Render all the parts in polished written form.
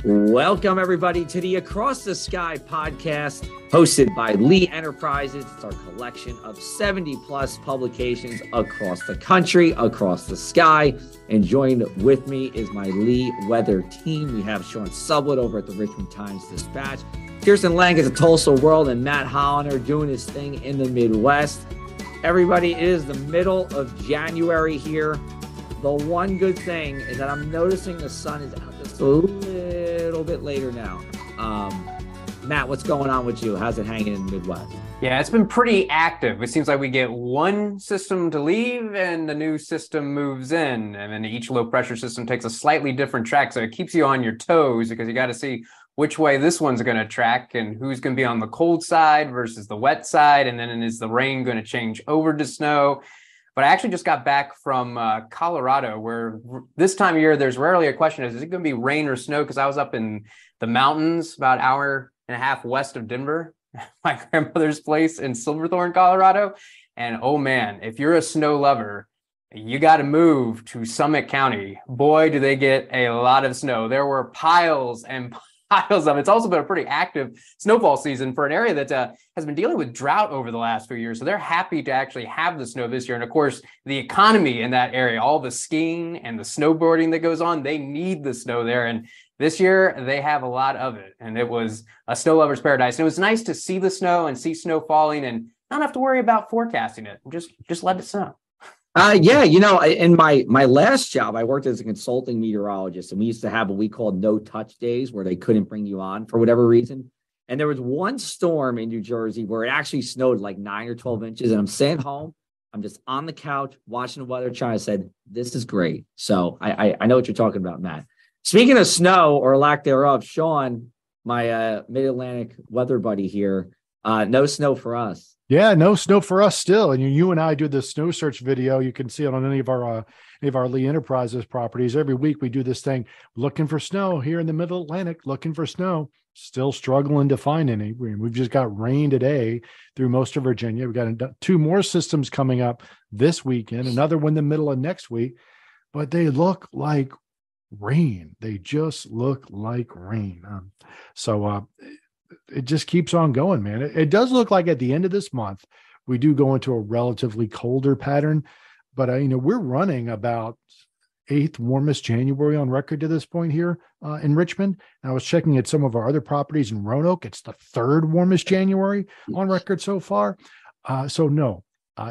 Welcome, everybody, to the Across the Sky podcast, hosted by Lee Enterprises. It's our collection of 70-plus publications across the country, across the sky. And joined with me is my Lee weather team. We have Sean Sublet over at the Richmond Times-Dispatch, Kirsten Lang at the Tulsa World, and Matt Hollander doing his thing in the Midwest. Everybody, it is the middle of January here. The one good thing is that I'm noticing the sun is out just a little bit later now. Matt, what's going on with you? How's it hanging in the Midwest? Yeah, it's been pretty active. It seems like we get one system to leave and the new system moves in. And then each low pressure system takes a slightly different track. So it keeps you on your toes because you got to see which way this one's going to track and who's going to be on the cold side versus the wet side. And then is the rain going to change over to snow? But I actually just got back from Colorado, where this time of year, there's rarely a question, is it going to be rain or snow? Because I was up in the mountains about an hour and a half west of Denver, my grandmother's place in Silverthorne, Colorado. And oh man, if you're a snow lover, you got to move to Summit County. Boy, do they get a lot of snow. There were piles and piles of it. It's also been a pretty active snowfall season for an area that has been dealing with drought over the last few years. So they're happy to actually have the snow this year. And of course, the economy in that area, all the skiing and the snowboarding that goes on, they need the snow there. And this year they have a lot of it. And it was a snow lover's paradise. And it was nice to see the snow and see snow falling and not have to worry about forecasting it. Just let it snow. Yeah, in my last job, I worked as a consulting meteorologist, and we used to have what we called no-touch days where they couldn't bring you on for whatever reason. And there was one storm in New Jersey where it actually snowed like 9 or 12 inches, and I'm sitting home, I'm just on the couch watching the weather channel. I said, this is great. So I know what you're talking about, Matt. Speaking of snow or lack thereof, Sean, my mid-Atlantic weather buddy here, no snow for us. Yeah, no snow for us still. And you and I do the snow search video. You can see it on any of our Lee Enterprises properties. Every week we do this thing, looking for snow here in the Middle Atlantic, looking for snow. Still struggling to find any. We've just got rain today through most of Virginia. We've got 2 more systems coming up this weekend, another one in the middle of next week. But they look like rain. They just look like rain. It just keeps on going, man. It does look like at the end of this month, we do go into a relatively colder pattern, but we're running about 8th warmest January on record to this point here in Richmond. And I was checking at some of our other properties in Roanoke. It's the 3rd warmest January on record so far. No,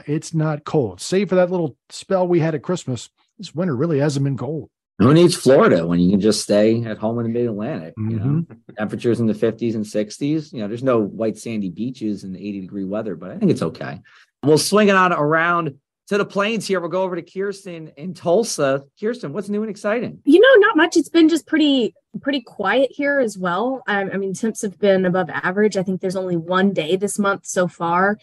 it's not cold. Save for that little spell we had at Christmas, this winter really hasn't been cold. Who needs Florida when you can just stay at home in the Mid-Atlantic? Mm-hmm. Temperatures in the 50s and 60s. There's no white sandy beaches and 80-degree weather, but I think it's okay. We'll swing it on around to the plains here. We'll go over to Kirsten in Tulsa. Kirsten, what's new and exciting? Not much. It's been just pretty quiet here as well. Temps have been above average. I think there's only one day this month so far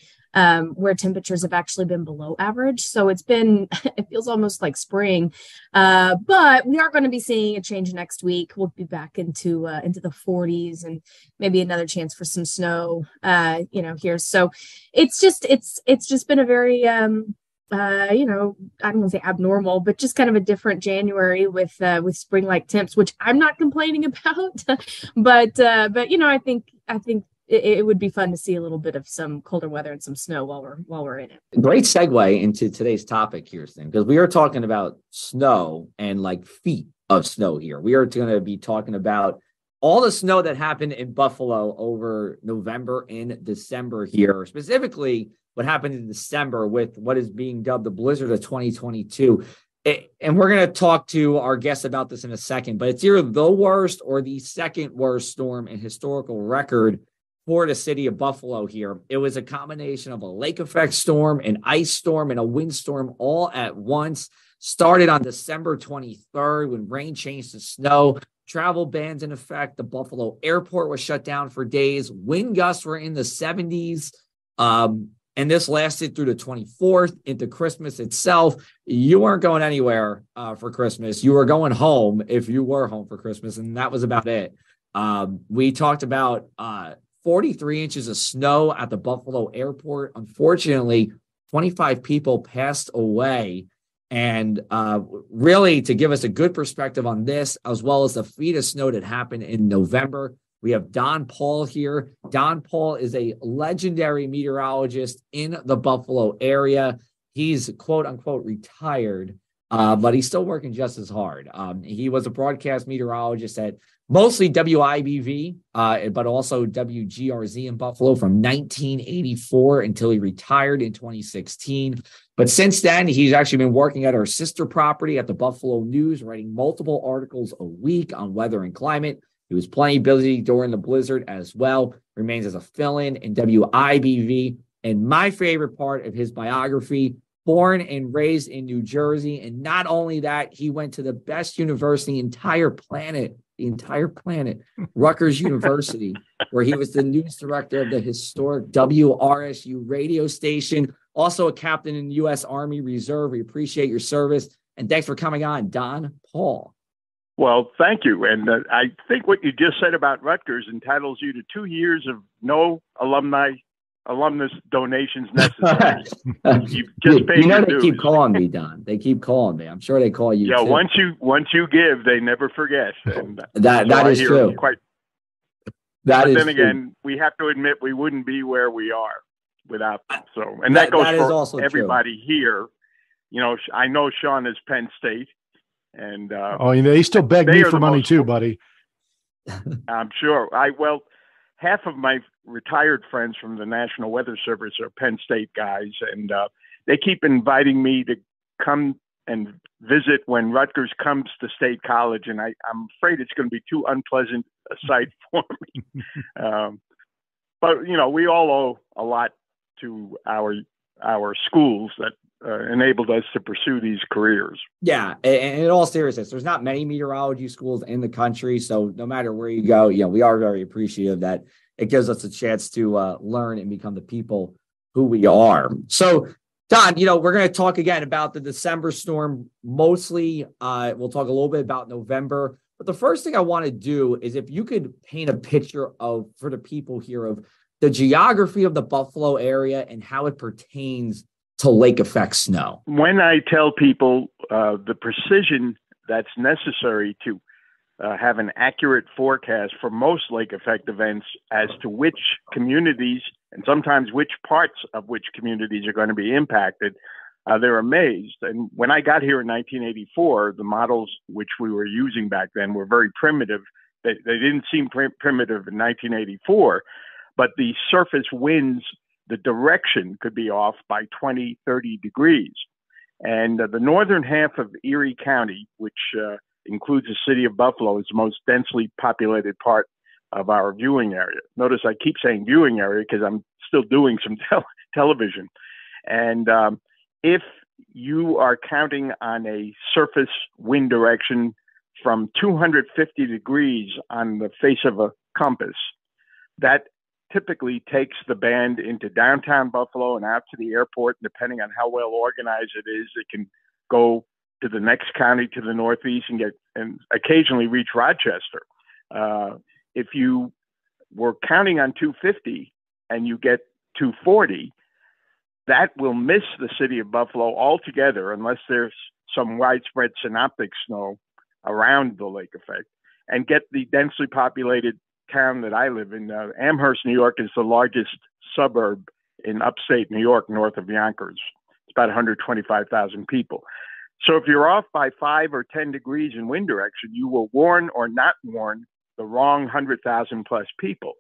where temperatures have actually been below average. So it feels almost like spring. But we are going to be seeing a change next week. We'll be back into the 40s and maybe another chance for some snow, here. So it's just been a very, I don't want to say abnormal, but just kind of a different January with spring-like temps, which I'm not complaining about. but I think it would be fun to see a little bit of some colder weather and some snow while we're in it. Great segue into today's topic, Kirsten, because we are talking about snow and like feet of snow here. We are going to be talking about all the snow that happened in Buffalo over November and December here, specifically what happened in December with what is being dubbed the blizzard of 2022. And we're going to talk to our guests about this in a second, but it's either the worst or the second worst storm in historical record for the city of Buffalo here. It was a combination of a lake effect storm, an ice storm, and a windstorm all at once. Started on December 23rd when rain changed to snow. Travel bans in effect. The Buffalo airport was shut down for days. Wind gusts were in the 70s. And this lasted through the 24th into Christmas itself. You weren't going anywhere for Christmas. You were going home if you were home for Christmas, and that was about it. We talked about 43 inches of snow at the Buffalo airport. Unfortunately, 25 people passed away And really, to give us a good perspective on this, as well as the feet of snow that happened in November, we have Don Paul here. Don Paul is a legendary meteorologist in the Buffalo area. He's quote unquote retired, but he's still working just as hard. He was a broadcast meteorologist at mostly WIBV, but also WGRZ in Buffalo from 1984 until he retired in 2016. But since then, he's actually been working at our sister property at the Buffalo News, writing multiple articles a week on weather and climate. He was plenty busy during the blizzard as well, remains as a fill-in in WIBV. And my favorite part of his biography, born and raised in New Jersey. And not only that, he went to the best university in the entire planet, Rutgers University, where he was the news director of the historic WRSU radio station, also a captain in the U.S. Army Reserve. We appreciate your service. And thanks for coming on, Don Paul. Well, thank you. And I think what you just said about Rutgers entitles you to 2 years of no alumnus donations necessary. You've just paid your they dues. keep calling me, Don. They keep calling me. I'm sure they call you. Yeah, too. once you give, they never forget. And that is true. But then again, we have to admit we wouldn't be where we are without them. So, and that goes for everybody here. You know, I know Sean is Penn State, and they still beg me for money too, buddy. I'm sure. Half of my retired friends from the National Weather Service are Penn State guys, and they keep inviting me to come and visit when Rutgers comes to State College, and I'm afraid it's going to be too unpleasant a sight for me. But, you know, we all owe a lot to our schools that enabled us to pursue these careers. Yeah, and in all seriousness, there's not many meteorology schools in the country, so no matter where you go, we are very appreciative that it gives us a chance to learn and become the people who we are. So, Don, we're going to talk again about the December storm. Mostly, we'll talk a little bit about November. But the first thing I want to do is if you could paint a picture for the people here of the geography of the Buffalo area and how it pertains to lake effect snow. When I tell people the precision that's necessary to have an accurate forecast for most lake effect events as to which communities and sometimes which parts of which communities are going to be impacted, they're amazed. And when I got here in 1984, the models which we were using back then were very primitive. They didn't seem primitive in 1984, but the surface winds, the direction could be off by 20, 30 degrees. And the northern half of Erie County, which includes the city of Buffalo, is the most densely populated part of our viewing area. Notice I keep saying viewing area because I'm still doing some television. And if you are counting on a surface wind direction from 250 degrees on the face of a compass, that typically takes the band into downtown Buffalo and out to the airport. Depending on how well organized it is, it can go to the next county to the northeast and occasionally reach Rochester. If you were counting on 250 and you get 240, that will miss the city of Buffalo altogether unless there's some widespread synoptic snow around the lake effect, and get the densely populated town that I live in. Amherst, New York is the largest suburb in upstate New York, north of Yonkers. It's about 125,000 people. So if you're off by 5 or 10 degrees in wind direction, you will warn or not warn the wrong 100,000 plus people.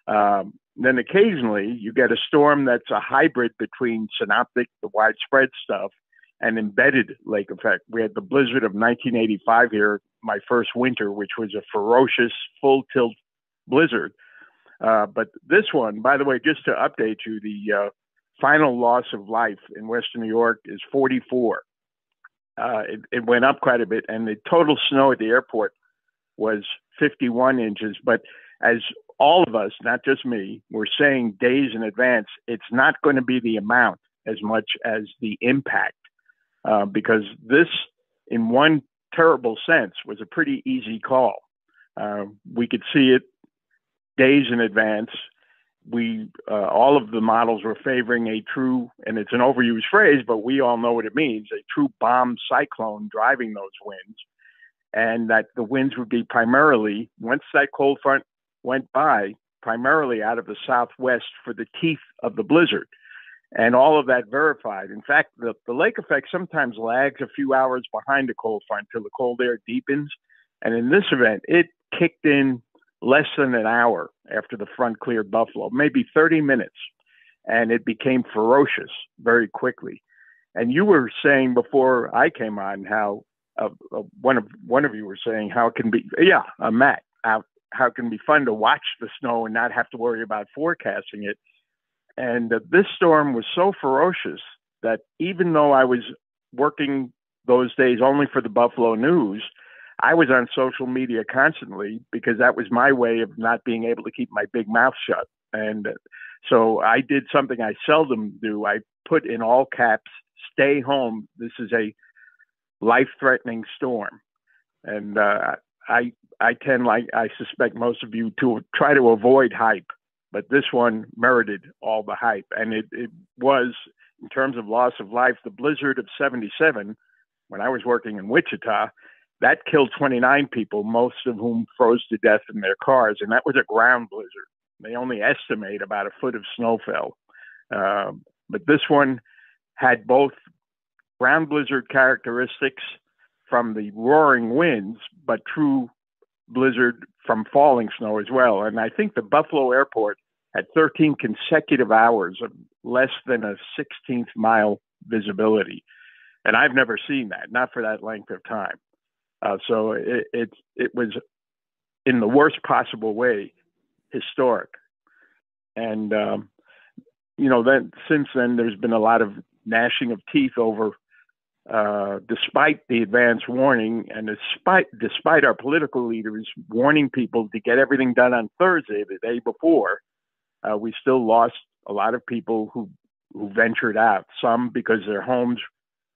Then occasionally you get a storm that's a hybrid between synoptic, the widespread stuff, and embedded lake effect. We had the blizzard of 1985 here, my first winter, which was a ferocious full tilt blizzard. But this one, by the way, just to update you, the final loss of life in Western New York is 44. It went up quite a bit, and the total snow at the airport was 51 inches. But as all of us, not just me, were saying days in advance, it's not going to be the amount as much as the impact, because this, in one terrible sense, was a pretty easy call. We could see it days in advance, all of the models were favoring a true, and it's an overused phrase, but we all know what it means, a true bomb cyclone driving those winds, and that the winds would be primarily, once that cold front went by, primarily out of the southwest for the teeth of the blizzard. And all of that verified. In fact, the lake effect sometimes lags a few hours behind the cold front till the cold air deepens. And in this event, it kicked in less than an hour after the front cleared Buffalo, maybe 30 minutes. And it became ferocious very quickly. And you were saying before I came on how one of you were saying how it can be, Matt, how it can be fun to watch the snow and not have to worry about forecasting it. And this storm was so ferocious that even though I was working those days only for the Buffalo News, I was on social media constantly because that was my way of not being able to keep my big mouth shut. And so I did something I seldom do. I put in all caps, "Stay home. This is a life-threatening storm." And I tend, like I suspect most of you, to try to avoid hype. But this one merited all the hype. And it was, in terms of loss of life, the blizzard of 77, when I was working in Wichita, that killed 29 people, most of whom froze to death in their cars. And that was a ground blizzard. They only estimate about a foot of snow fell. But this one had both ground blizzard characteristics from the roaring winds, but true blizzard from falling snow as well. And I think the Buffalo airport had 13 consecutive hours of less than a 16th mile visibility. And I've never seen that, not for that length of time. So it was, in the worst possible way, historic. And, then since then, there's been a lot of gnashing of teeth over, despite the advance warning and despite our political leaders warning people to get everything done on Thursday, the day before, we still lost a lot of people who ventured out, some because their homes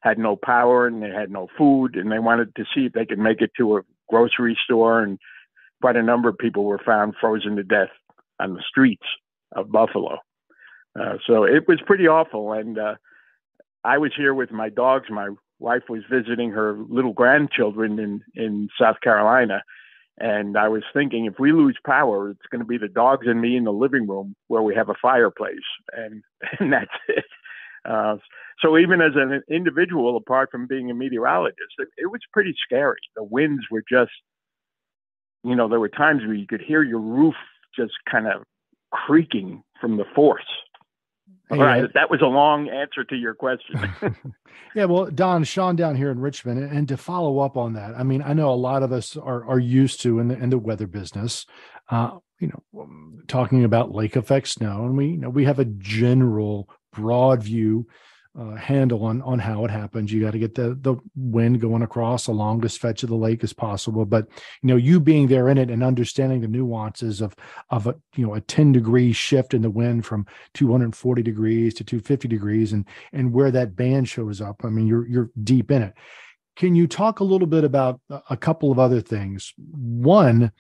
had no power and they had no food and they wanted to see if they could make it to a grocery store. And quite a number of people were found frozen to death on the streets of Buffalo. So it was pretty awful. And I was here with my dogs. My wife was visiting her little grandchildren in South Carolina. And I was thinking, if we lose power, it's going to be the dogs and me in the living room where we have a fireplace. And that's it. So even as an individual, apart from being a meteorologist, it was pretty scary. The winds were just, there were times where you could hear your roof just kind of creaking from the force. All right, that was a long answer to your question. Yeah, well, Don, Sean down here in Richmond, and to follow up on that, I mean, I know a lot of us are used to in the weather business, talking about lake effect snow, and we have a general broad view handle on how it happens. You got to get the wind going across the longest stretch of the lake as possible. But, you being there in it and understanding the nuances of a 10-degree shift in the wind from 240 degrees to 250 degrees and where that band shows up. I mean, you're deep in it. Can you talk a little bit about a couple of other things? One,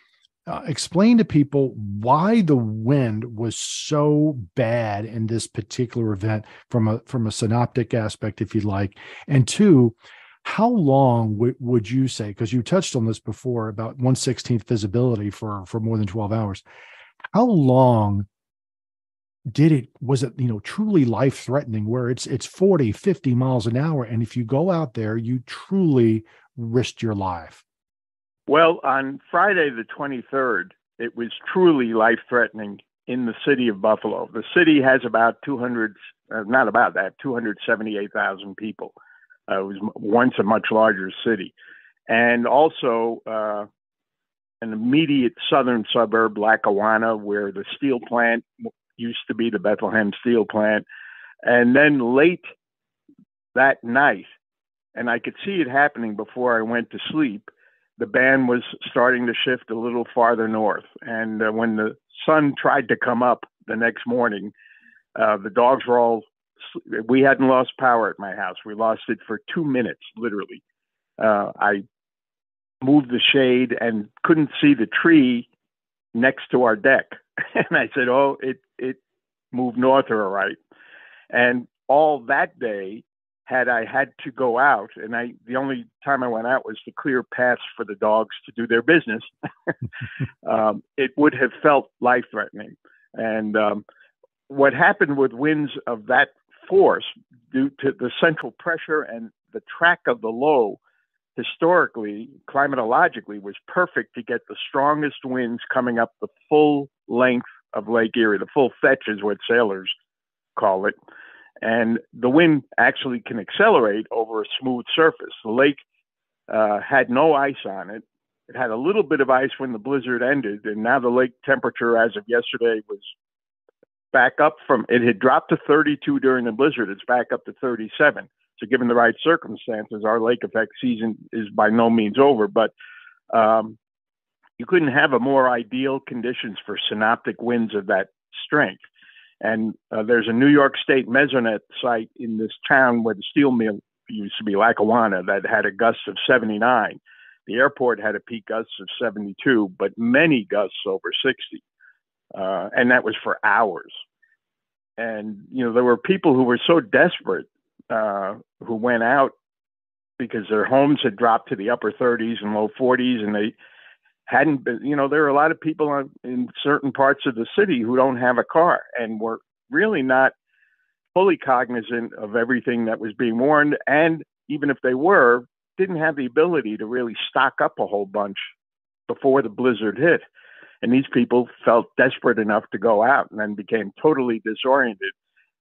explain to people why the wind was so bad in this particular event from a synoptic aspect, if you'd like. And two, how long would you say, because you touched on this before about 1/16th visibility for more than 12 hours, how long was it truly life-threatening where it's 40, 50 miles an hour? And if you go out there, you truly risked your life. Well, on Friday, the 23rd, it was truly life-threatening in the city of Buffalo. The city has about 278,000 people. It was once a much larger city. And also an immediate southern suburb, Lackawanna, where the steel plant used to be, the Bethlehem Steel Plant. And then late that night, and I could see it happening before I went to sleep, the band was starting to shift a little farther north. And when the sun tried to come up the next morning, the dogs were we hadn't lost power at my house. We lost it for 2 minutes, literally. I moved the shade and couldn't see the tree next to our deck. And I said, move north or right. And all that day, had I had to go out, and the only time I went out was to clear paths for the dogs to do their business, it would have felt life-threatening. And what happened with winds of that force, due to the central pressure and the track of the low, historically, climatologically, was perfect to get the strongest winds coming up the full length of Lake Erie. The full fetch is what sailors call it. And the wind actually can accelerate over a smooth surface. The lake had no ice on it. It had a little bit of ice when the blizzard ended, and now the lake temperature as of yesterday was back up from, it had dropped to 32 during the blizzard. It's back up to 37. So given the right circumstances, our lake effect season is by no means over, but you couldn't have a more ideal conditions for synoptic winds of that strength. And there's a New York State mesonet site in this town where the steel mill used to be, Lackawanna, that had a gust of 79. The airport had a peak gust of 72, but many gusts over 60. And that was for hours. And, there were people who were so desperate who went out because their homes had dropped to the upper 30s and low 40s, and they hadn't been, there are a lot of people in certain parts of the city who don't have a car and were really not fully cognizant of everything that was being warned. And even if they were, didn't have the ability to really stock up a whole bunch before the blizzard hit. And these people felt desperate enough to go out and then became totally disoriented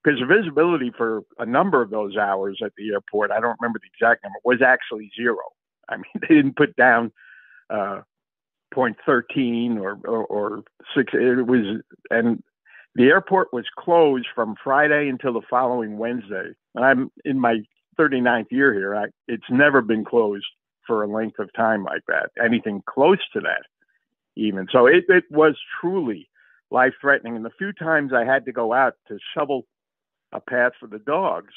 because the visibility for a number of those hours at the airport, I don't remember the exact number, was actually zero. I mean, they didn't put down 0.13 or 6. It was, and the airport was closed from Friday until the following Wednesday. And I'm in my 39th year here. It's never been closed for a length of time like that, anything close to that even. So it was truly life-threatening. And the few times I had to go out to shovel a path for the dogs,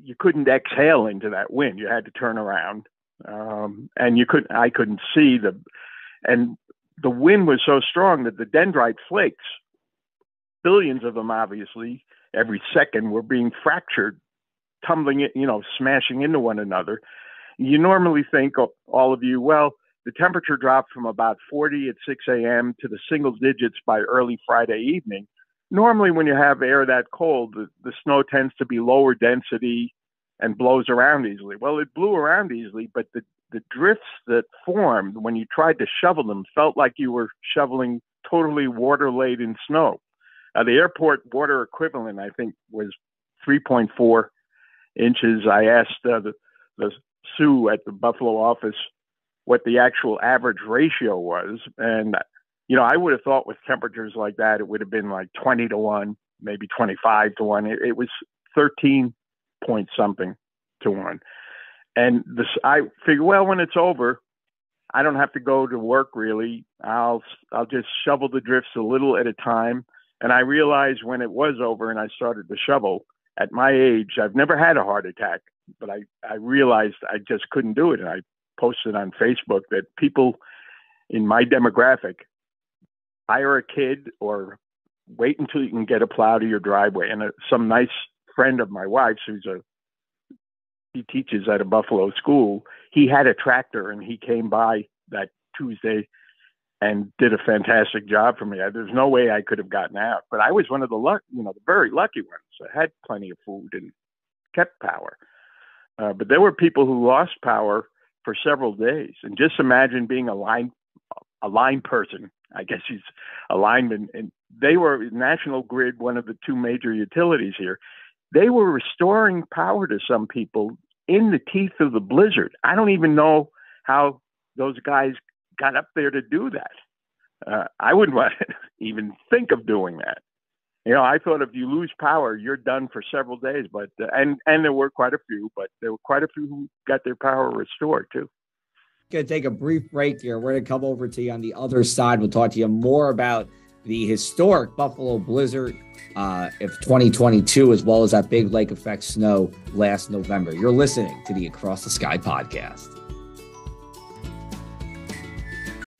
you couldn't exhale into that wind. You had to turn around. And I couldn't see and the wind was so strong that the dendrite flakes, billions of them, obviously, every second were being fractured, tumbling it, smashing into one another. You normally think, all of you, well, the temperature dropped from about 40 at 6 a.m. to the single digits by early Friday evening. Normally, when you have air that cold, the snow tends to be lower density and blows around easily. Well, it blew around easily, but the drifts that formed when you tried to shovel them felt like you were shoveling totally water-laden snow. The airport water equivalent, I think, was 3.4 inches. I asked the Sue at the Buffalo office what the actual average ratio was. And, I would have thought with temperatures like that, it would have been like 20 to 1, maybe 25 to 1. It was 13 point something to 1. And I figure, well, when it's over, I don't have to go to work really. I'll just shovel the drifts a little at a time. And I realized when it was over and I started to shovel, at my age, I've never had a heart attack, but I realized I just couldn't do it. And I posted on Facebook that people in my demographic hire a kid or wait until you can get a plow to your driveway. And some nice friend of my wife's he teaches at a Buffalo school. He had a tractor and he came by that Tuesday and did a fantastic job for me. There's no way I could have gotten out, but I was one of the very lucky ones. I had plenty of food and kept power. But there were people who lost power for several days. And just imagine being a line person. I guess he's a lineman. And they were National Grid, one of the two major utilities here. They were restoring power to some people in the teeth of the blizzard. I don't even know how those guys got up there to do that. I wouldn't want to even think of doing that. I thought if you lose power, you're done for several days. But and there were quite a few, but there were quite a few who got their power restored too. Going to take a brief break here. We're going to come over to you on the other side. We'll talk to you more about the historic Buffalo blizzard of 2022, as well as that big lake effect snow last November. You're listening to the Across the Sky podcast.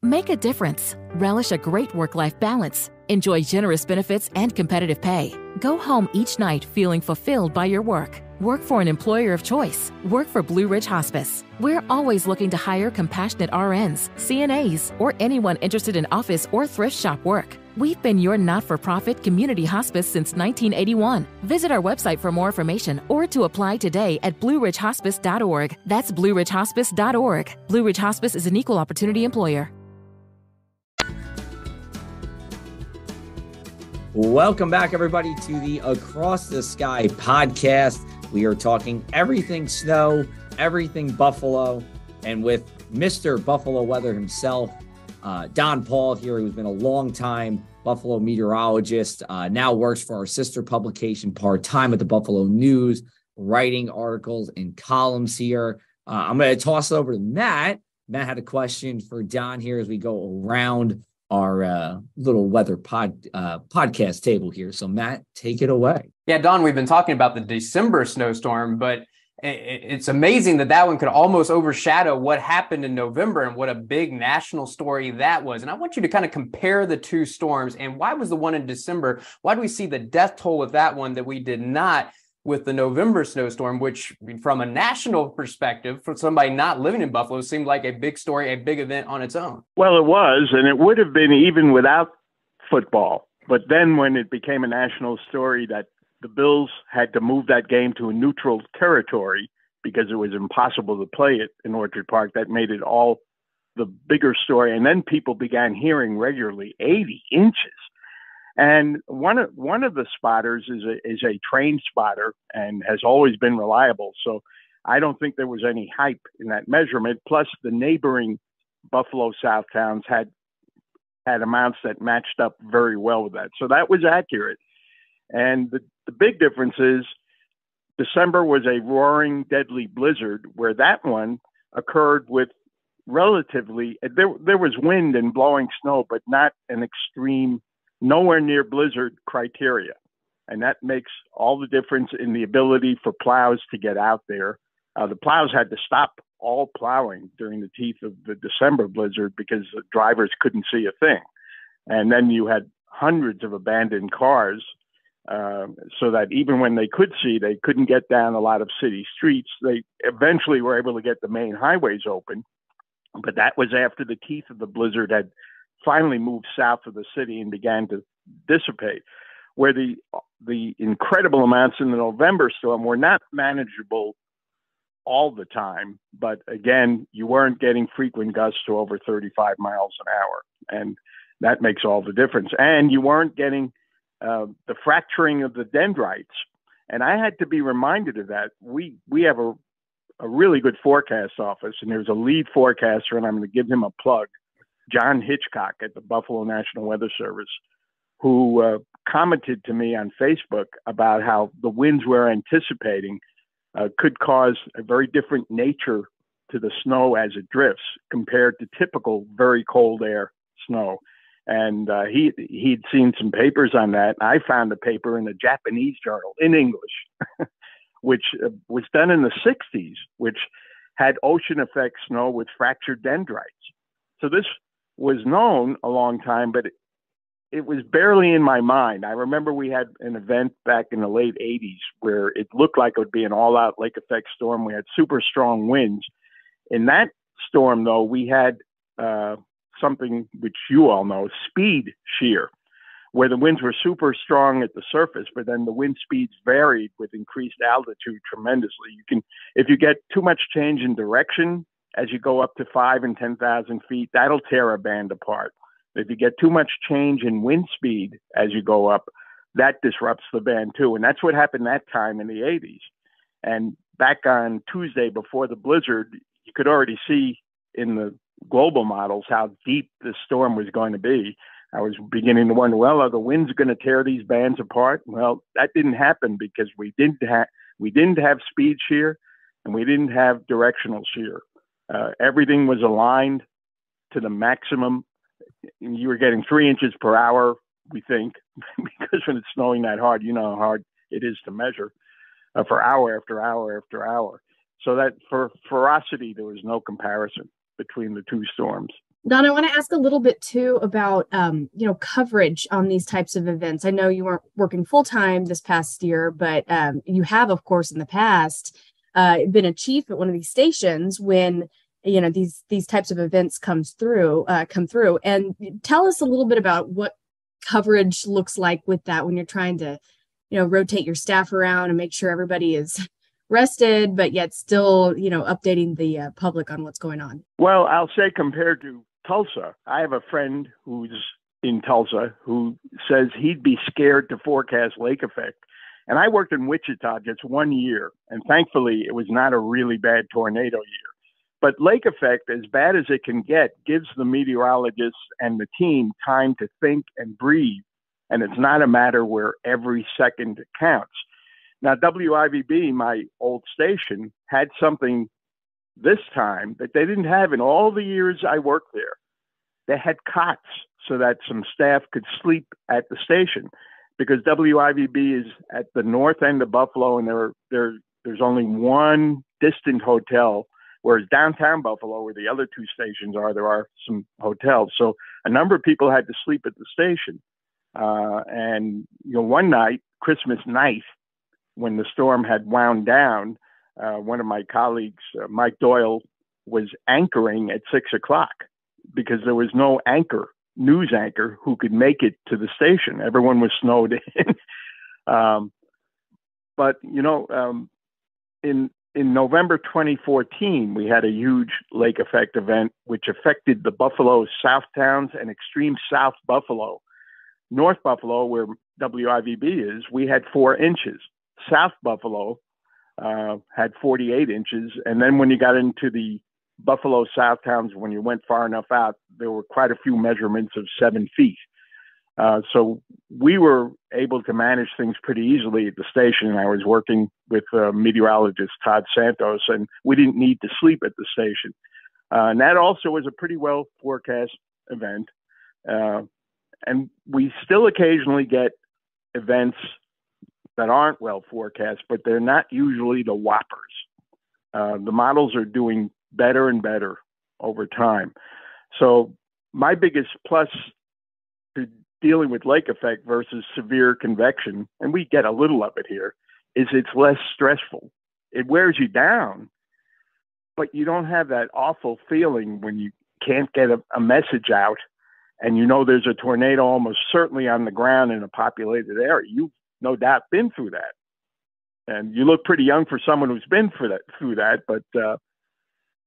Make a difference. Relish a great work-life balance. Enjoy generous benefits and competitive pay. Go home each night feeling fulfilled by your work. Work for an employer of choice. Work for Blue Ridge Hospice. We're always looking to hire compassionate RNs, CNAs, or anyone interested in office or thrift shop work. We've been your not-for-profit community hospice since 1981. Visit our website for more information or to apply today at blueridgehospice.org. That's blueridgehospice.org. Blue Ridge Hospice is an equal opportunity employer. Welcome back, everybody, to the Across the Sky podcast. We are talking everything snow, everything Buffalo, and with Mr. Buffalo Weather himself, Don Paul here, who's been a long time Buffalo meteorologist, now works for our sister publication part-time at the Buffalo News, writing articles and columns here. I'm going to toss it over to Matt. Matt had a question for Don here as we go around our little weather podcast table here. So Matt, take it away. Yeah, Don, we've been talking about the December snowstorm, but it's amazing that one could almost overshadow what happened in November and what a big national story that was. And I want you to kind of compare the two storms. And why was the one in December? Why do we see the death toll with that one that we did not with the November snowstorm, which from a national perspective, for somebody not living in Buffalo, seemed like a big story, a big event on its own? Well, it was, and it would have been even without football. But then when it became a national story that the Bills had to move that game to a neutral territory because it was impossible to play it in Orchard Park, that made it all the bigger story. And then people began hearing regularly 80 inches. And one of the spotters is a trained spotter and has always been reliable. So I don't think there was any hype in that measurement. Plus, the neighboring Buffalo South towns had amounts that matched up very well with that. So that was accurate. And the big difference is December was a roaring, deadly blizzard, where that one occurred with relatively, there was wind and blowing snow, but not an extreme, nowhere near blizzard criteria. And that makes all the difference in the ability for plows to get out there. The plows had to stop all plowing during the teeth of the December blizzard because the drivers couldn't see a thing. And then you had hundreds of abandoned cars, so that even when they could see, they couldn't get down a lot of city streets. They eventually were able to get the main highways open, but that was after the teeth of the blizzard had finally moved south of the city and began to dissipate, where the incredible amounts in the November storm were not manageable all the time. But again, you weren't getting frequent gusts to over 35 miles an hour. And that makes all the difference. And you weren't getting the fracturing of the dendrites. And I had to be reminded of that. We have a really good forecast office, and there's a lead forecaster, and I'm going to give him a plug, John Hitchcock at the Buffalo National Weather Service, who commented to me on Facebook about how the winds we're anticipating could cause a very different nature to the snow as it drifts compared to typical very cold air snow. And he'd seen some papers on that. I found a paper in a Japanese journal in English, which was done in the 60s, which had ocean effect snow with fractured dendrites. So this was known a long time, but it was barely in my mind. I remember we had an event back in the late 80s where it looked like it would be an all-out lake effect storm. We had super strong winds. In that storm, though, we had something which you all know, speed shear, where the winds were super strong at the surface, but then the wind speeds varied with increased altitude tremendously. If you get too much change in direction as you go up to 5,000 and 10,000 feet, that'll tear a band apart. If you get too much change in wind speed as you go up, that disrupts the band too. And that's what happened that time in the 80s. And back on Tuesday before the blizzard, you could already see in the global models how deep this storm was going to be. I was beginning to wonder, well, are the winds going to tear these bands apart? Well, that didn't happen because we didn't have speed shear and we didn't have directional shear. Everything was aligned to the maximum. You were getting 3 inches per hour, we think, because when it's snowing that hard, you know how hard it is to measure for hour after hour after hour. So that for ferocity, there was no comparison between the two storms. Don, I want to ask a little bit too about, coverage on these types of events. I know you weren't working full time this past year, but you have, of course, in the past been a chief at one of these stations when these types of events come through. And tell us a little bit about what coverage looks like with that when you're trying to, rotate your staff around and make sure everybody is rested, but yet still, updating the public on what's going on. Well, I'll say compared to Tulsa, I have a friend who's in Tulsa who says he'd be scared to forecast lake effect. And I worked in Wichita just 1 year, and thankfully it was not a really bad tornado year. But lake effect, as bad as it can get, gives the meteorologists and the team time to think and breathe. And it's not a matter where every second counts. Now, WIVB, my old station, had something this time that they didn't have in all the years I worked there. They had cots so that some staff could sleep at the station, because WIVB is at the north end of Buffalo, and there's only one distant hotel, whereas downtown Buffalo, where the other two stations are, there are some hotels. So a number of people had to sleep at the station. And one night, Christmas night, when the storm had wound down, one of my colleagues, Mike Doyle, was anchoring at 6:00 because there was no news anchor who could make it to the station. Everyone was snowed in. But in November 2014, we had a huge lake effect event, which affected the Buffalo South towns and extreme South Buffalo. North Buffalo, where WIVB is, we had 4 inches. South Buffalo had 48 inches. And then when you got into the Buffalo South towns, when you went far enough out, there were quite a few measurements of 7 feet. So we were able to manage things pretty easily at the station. I was working with meteorologist Todd Santos, and we didn't need to sleep at the station. And that also was a pretty well forecast event. And we still occasionally get events that aren't well forecast, but they're not usually the whoppers. The models are doing better and better over time. So my biggest plus to dealing with lake effect versus severe convection, and we get a little of it here, is it's less stressful. It wears you down, but you don't have that awful feeling when you can't get a message out and there's a tornado almost certainly on the ground in a populated area. You've no doubt been through that. And you look pretty young for someone who's been through that. But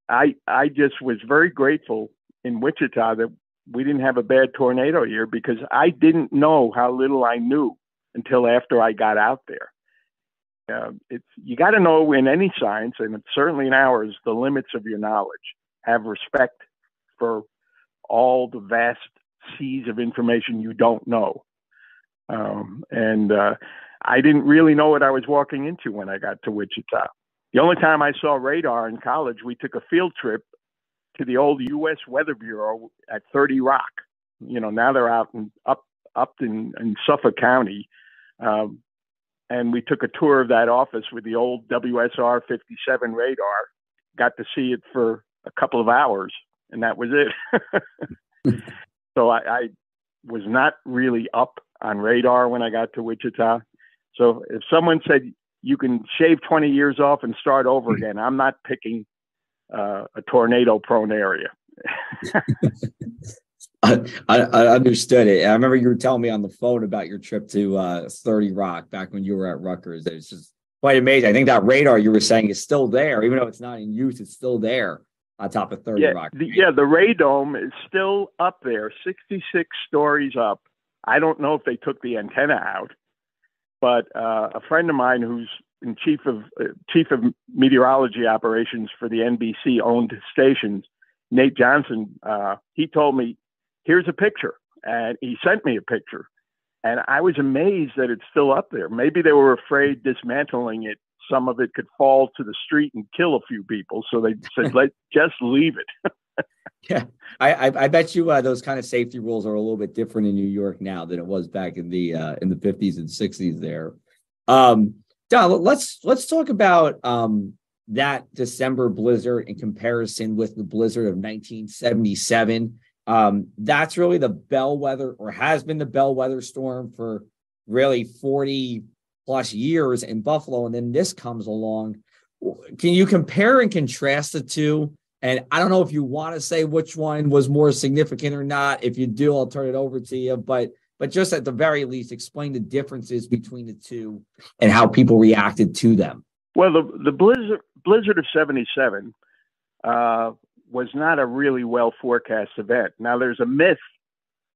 I just was very grateful in Wichita that we didn't have a bad tornado year, because I didn't know how little I knew until after I got out there. You got to know in any science, and certainly in ours, the limits of your knowledge. Have respect for all the vast seas of information you don't know. I didn't really know what I was walking into when I got to Wichita. The only time I saw radar in college, we took a field trip to the old U.S. Weather Bureau at 30 Rock. Now they're out up in Suffolk County. And we took a tour of that office with the old WSR 57 radar, got to see it for a couple of hours, and that was it. So I was not really up on radar when I got to Wichita. So if someone said you can shave 20 years off and start over again, I'm not picking a tornado-prone area. I understood it. I remember you were telling me on the phone about your trip to 30 Rock back when you were at Rutgers. It's just quite amazing. I think that radar you were saying is still there, even though it's not in use. It's still there on top of 30 Rock. The radome is still up there, 66 stories up. I don't know if they took the antenna out, but a friend of mine who's in chief of meteorology operations for the NBC owned stations, Nate Johnson, he told me, here's a picture. And he sent me a picture. And I was amazed that it's still up there. Maybe they were afraid dismantling it, some of it could fall to the street and kill a few people. So they said, let's just leave it. Yeah, I bet you those kind of safety rules are a little bit different in New York now than it was back in the 50s and 60s there. Don, let's talk about that December blizzard in comparison with the blizzard of 1977. That's really the bellwether, or has been the bellwether storm for really 40 plus years in Buffalo. And then this comes along. Can you compare and contrast the two? And I don't know if you want to say which one was more significant or not. If you do, I'll turn it over to you. But just at the very least, explain the differences between the two and how people reacted to them. Well, the blizzard of '77 was not a really well forecast event. Now, there's a myth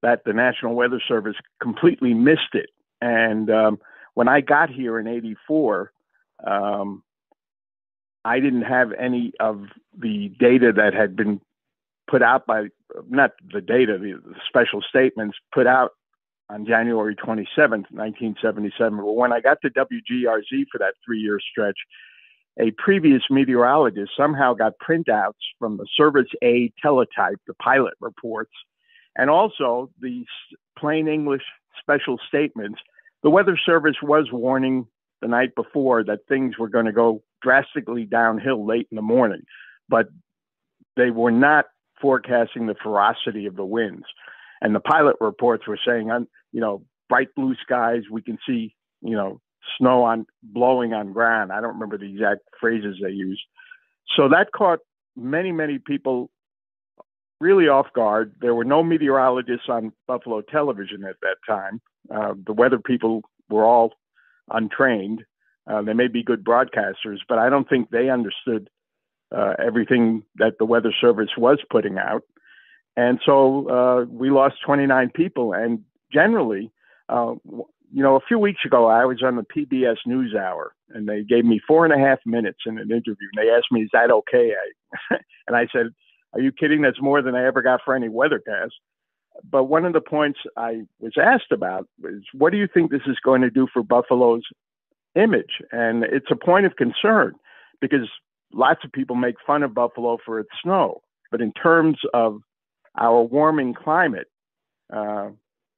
that the National Weather Service completely missed it. And when I got here in '84, I didn't have any of the data that had been put out by, not the data, the special statements put out on January 27th, 1977. But when I got to WGRZ for that 3-year stretch, a previous meteorologist somehow got printouts from the Service A teletype, the pilot reports, and also the plain English special statements. The Weather Service was warning the night before that things were going to go drastically downhill late in the morning, but they were not forecasting the ferocity of the winds. And the pilot reports were saying, bright blue skies, we can see, snow blowing on ground. I don't remember the exact phrases they used. So that caught many, many people really off guard. There were no meteorologists on Buffalo television at that time. The weather people were all untrained. They may be good broadcasters, but I don't think they understood everything that the Weather Service was putting out. And so we lost 29 people. And generally, a few weeks ago, I was on the PBS NewsHour, and they gave me 4.5 minutes in an interview. And they asked me, "Is that okay?" And I said, "Are you kidding? That's more than I ever got for any weathercast." But one of the points I was asked about was, what do you think this is going to do for Buffalo's image? And it's a point of concern because lots of people make fun of Buffalo for its snow. But in terms of our warming climate, a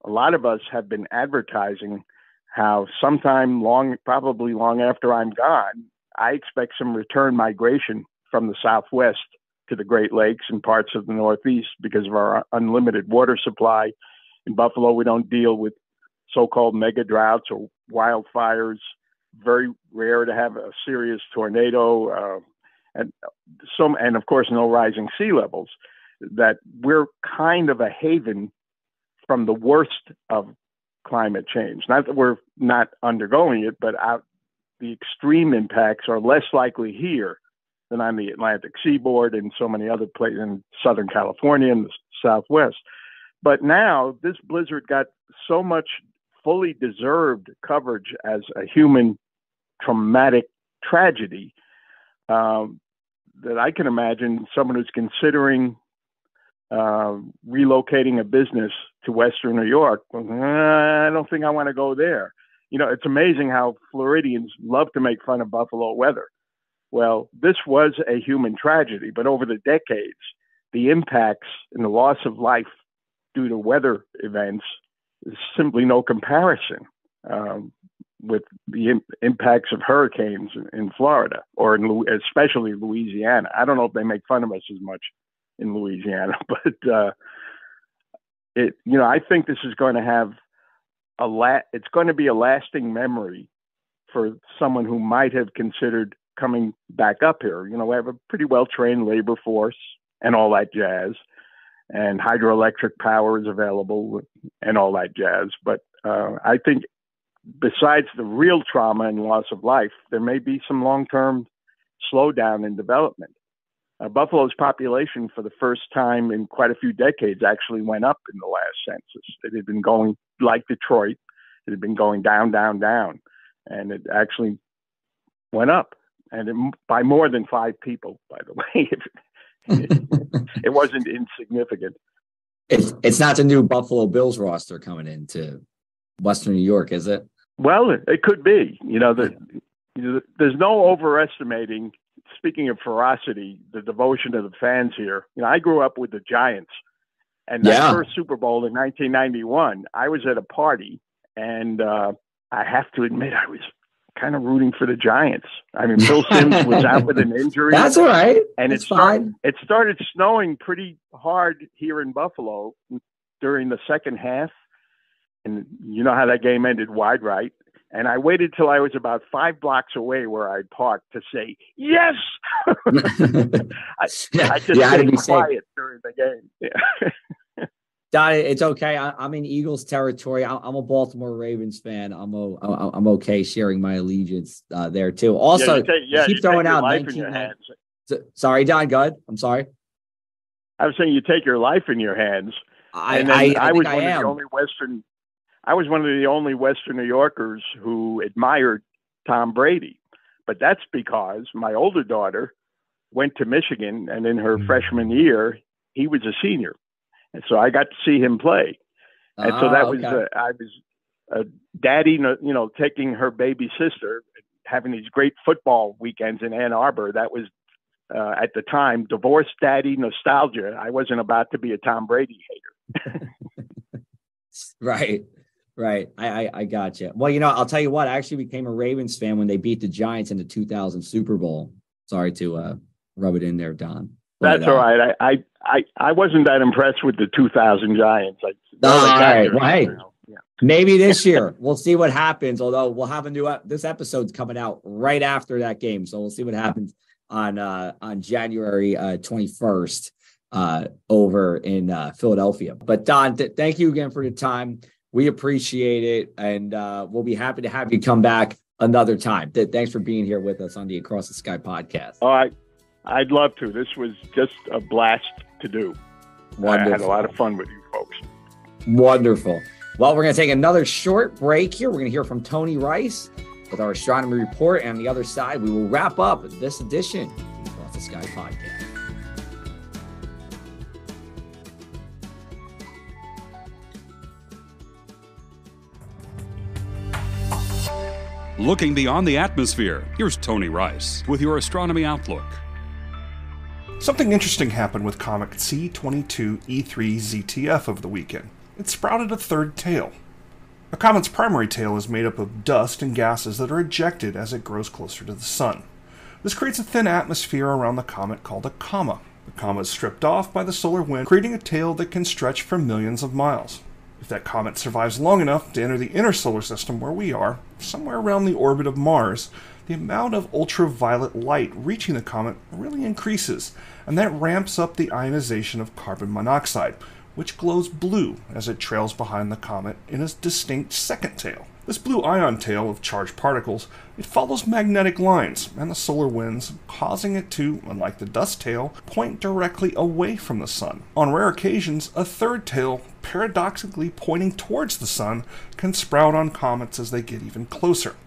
lot of us have been advertising how sometime probably long after I'm gone, I expect some return migration from the Southwest to the Great Lakes and parts of the Northeast because of our unlimited water supply. In Buffalo, we don't deal with so-called mega droughts or wildfires. Very rare to have a serious tornado, and of course, no rising sea levels. That we're kind of a haven from the worst of climate change. Not that we're not undergoing it, but the extreme impacts are less likely here than on the Atlantic seaboard and so many other places in Southern California and the Southwest. But now this blizzard got so much fully deserved coverage as a human traumatic tragedy that I can imagine someone who's considering relocating a business to Western New York. I don't think I want to go there. It's amazing how Floridians love to make fun of Buffalo weather. Well, this was a human tragedy, but over the decades, the impacts and the loss of life due to weather events is simply no comparison with the impacts of hurricanes in Florida or especially Louisiana. I don't know if they make fun of us as much in Louisiana, but I think this is going to have it's going to be a lasting memory for someone who might have considered coming back up here. We have a pretty well-trained labor force and all that jazz, and hydroelectric power is available and all that jazz. But I think besides the real trauma and loss of life, there may be some long-term slowdown in development. Buffalo's population for the first time in quite a few decades actually went up in the last census. It had been going, like Detroit, it had been going down, down, down, and it actually went up, and by more than 5 people, by the way. It wasn't insignificant. It's not the new Buffalo Bills roster coming into Western New York, is it? Well, it could be. There's no overestimating. Speaking of ferocity, the devotion of the fans here. I grew up with the Giants, and that first Super Bowl in 1991, I was at a party, and I have to admit I was kind of rooting for the Giants. I mean, Phil Simms was out with an injury. That's all right. And it's fine. It started snowing pretty hard here in Buffalo during the second half. And you know how that game ended, wide right. And I waited till I was about 5 blocks away where I parked to say, yes! I just stayed quiet during the game. Yeah. Don, it's okay. I'm in Eagles territory. I'm a Baltimore Ravens fan. I'm okay sharing my allegiance there too. Also, keep throwing out life in your hands. Sorry, Don, go ahead. I'm sorry. I was saying you take your life in your hands. I was one of the only Western New Yorkers who admired Tom Brady, but that's because my older daughter went to Michigan, and in her freshman year, he was a senior, and so I got to see him play, and so that was I was a daddy, you know, taking her baby sister, having these great football weekends in Ann Arbor. That was at the time divorced daddy nostalgia. I wasn't about to be a Tom Brady hater. Right. I got you. Well, you know, I'll tell you what, I actually became a Ravens fan when they beat the Giants in the 2000 Super Bowl. Sorry to rub it in there, Don. That's all right. I wasn't that impressed with the 2000 Giants. All right. Well, hey, maybe this year we'll see what happens. Although we'll have this episode's coming out right after that game. So we'll see what happens on January 21st over in Philadelphia. But Don, thank you again for the time. We appreciate it, and we'll be happy to have you come back another time. Thanks for being here with us on the Across the Sky podcast. All right. I'd love to. This was just a blast to do. Wonderful. I had a lot of fun with you folks. Wonderful. Well, we're going to take another short break here. We're going to hear from Tony Rice with our astronomy report. And on the other side, we will wrap up this edition of the Across the Sky podcast. Looking beyond the atmosphere, here's Tony Rice with your astronomy outlook. Something interesting happened with comet C22E3 ZTF over the weekend. It sprouted a third tail. A comet's primary tail is made up of dust and gases that are ejected as it grows closer to the sun. This creates a thin atmosphere around the comet called a coma. The coma is stripped off by the solar wind, creating a tail that can stretch for millions of miles. If that comet survives long enough to enter the inner solar system where we are, somewhere around the orbit of Mars, the amount of ultraviolet light reaching the comet really increases, and that ramps up the ionization of carbon monoxide, which glows blue as it trails behind the comet in a distinct second tail. This blue ion tail of charged particles, it follows magnetic lines and the solar winds, causing it to, unlike the dust tail, point directly away from the sun. On rare occasions, a third tail, paradoxically pointing towards the sun, can sprout on comets as they get even closer.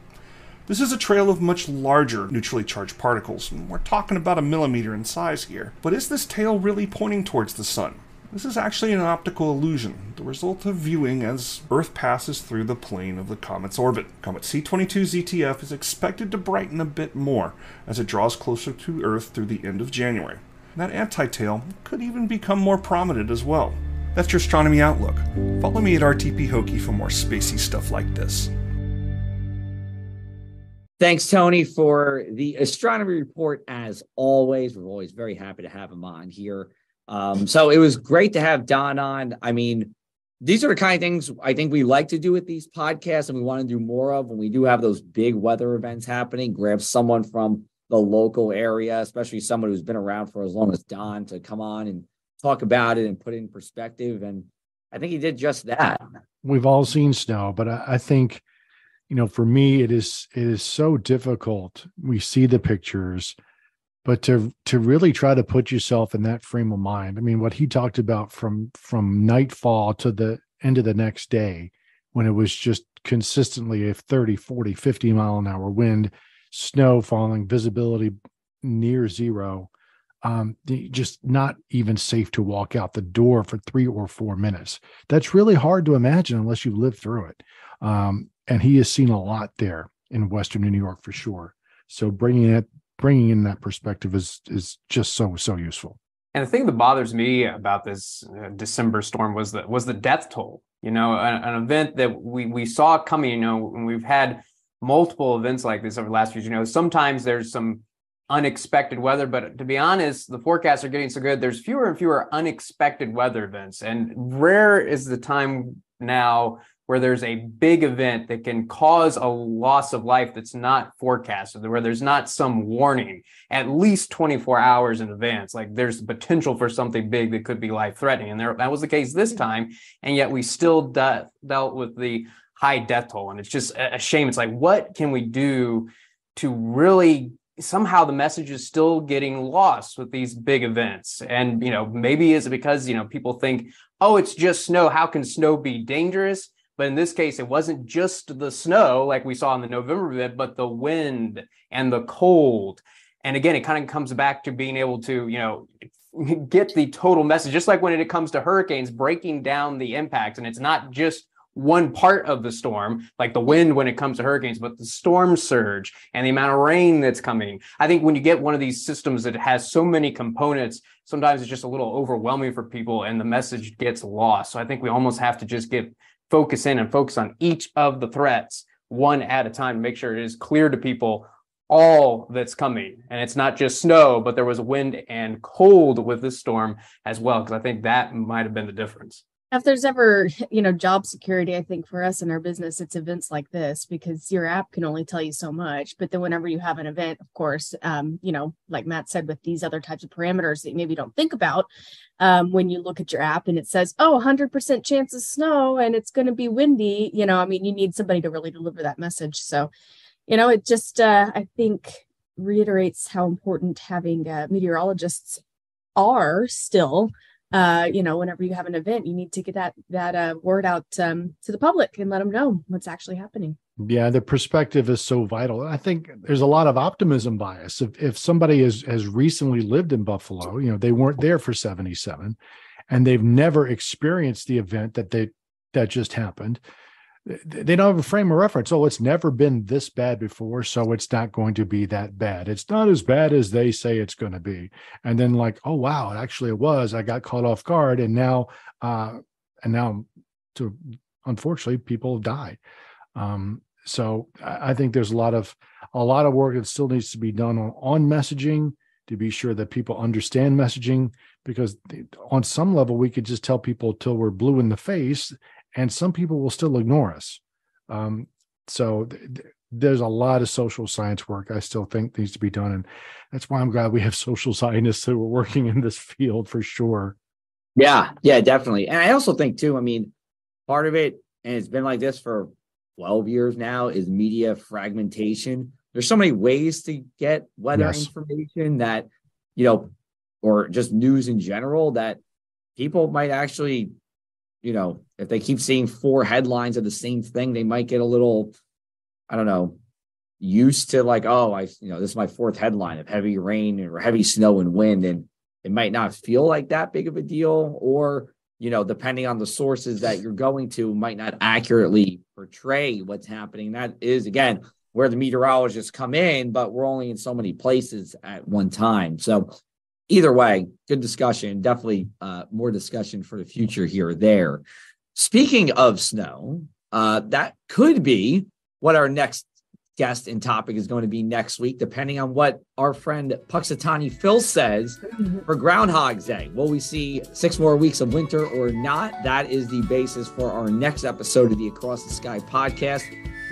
This is a trail of much larger neutrally charged particles, and we're talking about a millimeter in size here. But is this tail really pointing towards the sun? This is actually an optical illusion, the result of viewing as Earth passes through the plane of the comet's orbit. Comet C22 ZTF is expected to brighten a bit more as it draws closer to Earth through the end of January. That anti-tail could even become more prominent as well. That's your astronomy outlook. Follow me at RTP Hokie for more spacey stuff like this. Thanks, Tony, for the astronomy report. As always, we're always very happy to have him on here. So it was great to have Don on. I mean, these are the kind of things I think we like to do with these podcasts, and we want to do more of when we do have those big weather events happening. Grab someone from the local area, especially someone who's been around for as long as Don, to come on and talk about it and put it in perspective. And I think he did just that. We've all seen snow, but I think, you know, for me, it is so difficult. We see the pictures, but to really try to put yourself in that frame of mind. I mean, what he talked about from nightfall to the end of the next day, when it was just consistently a 30, 40, 50 mile an hour wind, snow falling, visibility near zero, just not even safe to walk out the door for 3 or 4 minutes. That's really hard to imagine unless you lived through it. And he has seen a lot there in Western New York for sure. So bringing in that perspective is just so useful. And the thing that bothers me about this December storm was the death toll. You know, an event that we saw coming. You know, and we've had multiple events like this over the last few years. Sometimes there's some unexpected weather, but to be honest, the forecasts are getting so good, there's fewer and fewer unexpected weather events. And rare is the time now where there's a big event that can cause a loss of life that's not forecasted, where there's not some warning at least 24 hours in advance. Like there's the potential for something big that could be life-threatening. And that was the case this time. And yet we still dealt with the high death toll. And it's just a shame. It's like, what can we do to really somehow the message is still getting lost with these big events? And, maybe is it because, people think, oh, it's just snow. How can snow be dangerous? But in this case, it wasn't just the snow like we saw in the November event, but the wind and the cold. And again, it kind of comes back to being able to, get the total message, just like when it comes to hurricanes, breaking down the impact. And it's not just one part of the storm, like the wind when it comes to hurricanes, but the storm surge and the amount of rain that's coming. I think when you get one of these systems that has so many components, sometimes it's just a little overwhelming for people and the message gets lost. So I think we almost have to just focus on each of the threats one at a time to make sure it is clear to people all that's coming. And it's not just snow, but there was wind and cold with this storm as well, because I think that might have been the difference. If there's ever, job security, I think for us in our business, it's events like this, because your app can only tell you so much. But then whenever you have an event, of course, like Matt said, with these other types of parameters that you maybe don't think about, when you look at your app and it says, 100% chance of snow and it's going to be windy, you need somebody to really deliver that message. So, it just, I think, reiterates how important having meteorologists are still. Whenever you have an event, you need to get that word out to the public and let them know what's actually happening. Yeah, the perspective is so vital. I think there's a lot of optimism bias. If somebody has recently lived in Buffalo, they weren't there for 77, and they've never experienced the event that just happened, they don't have a frame of reference. Oh, it's never been this bad before, so it's not going to be that bad. It's not as bad as they say it's going to be. And then oh, wow, actually it was. I got caught off guard, and now unfortunately, people die. So I think there's a lot of work that still needs to be done on messaging to be sure that people understand messaging, because on some level we could just tell people till we're blue in the face, and some people will still ignore us. So there's a lot of social science work I still think needs to be done. And that's why I'm glad we have social scientists who are working in this field for sure. Yeah, definitely. And I also think too, part of it, and it's been like this for 12 years now, is media fragmentation. There's so many ways to get weather information that, or just news in general, that people might actually, if they keep seeing 4 headlines of the same thing, they might get a little, used to this is my 4th headline of heavy rain or heavy snow and wind. And it might not feel like that big of a deal, or, depending on the sources that you're going to, might not accurately portray what's happening. That is, again, where the meteorologists come in, but we're only in so many places at one time. So either way, good discussion. Definitely more discussion for the future here or there. Speaking of snow, that could be what our next guest and topic is going to be next week, depending on what our friend Puxatani Phil says for Groundhog's Day. Will we see 6 more weeks of winter or not? That is the basis for our next episode of the Across the Sky podcast.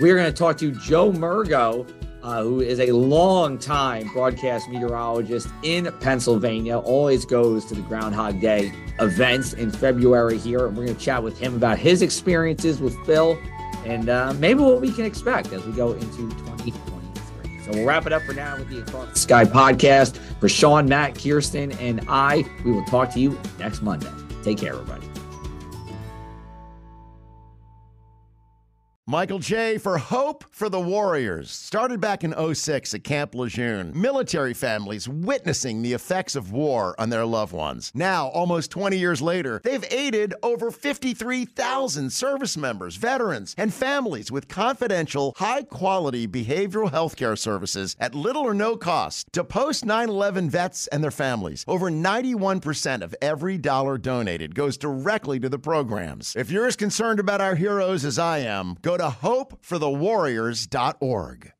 We're going to talk to Joe Murgo, who is a long-time broadcast meteorologist in Pennsylvania, always goes to the Groundhog Day events in February here. And we're going to chat with him about his experiences with Phil and maybe what we can expect as we go into 2023. So we'll wrap it up for now with the Across the Sky podcast. For Sean, Matt, Kirsten, and I, we will talk to you next Monday. Take care, everybody. Michael J. for Hope for the Warriors. Started back in 2006 at Camp Lejeune. Military families witnessing the effects of war on their loved ones. Now, almost 20 years later, they've aided over 53,000 service members, veterans, and families with confidential, high-quality behavioral health care services at little or no cost to post 9/11 vets and their families. Over 91% of every dollar donated goes directly to the programs. If you're as concerned about our heroes as I am, go Go to hopeforthewarriors.org.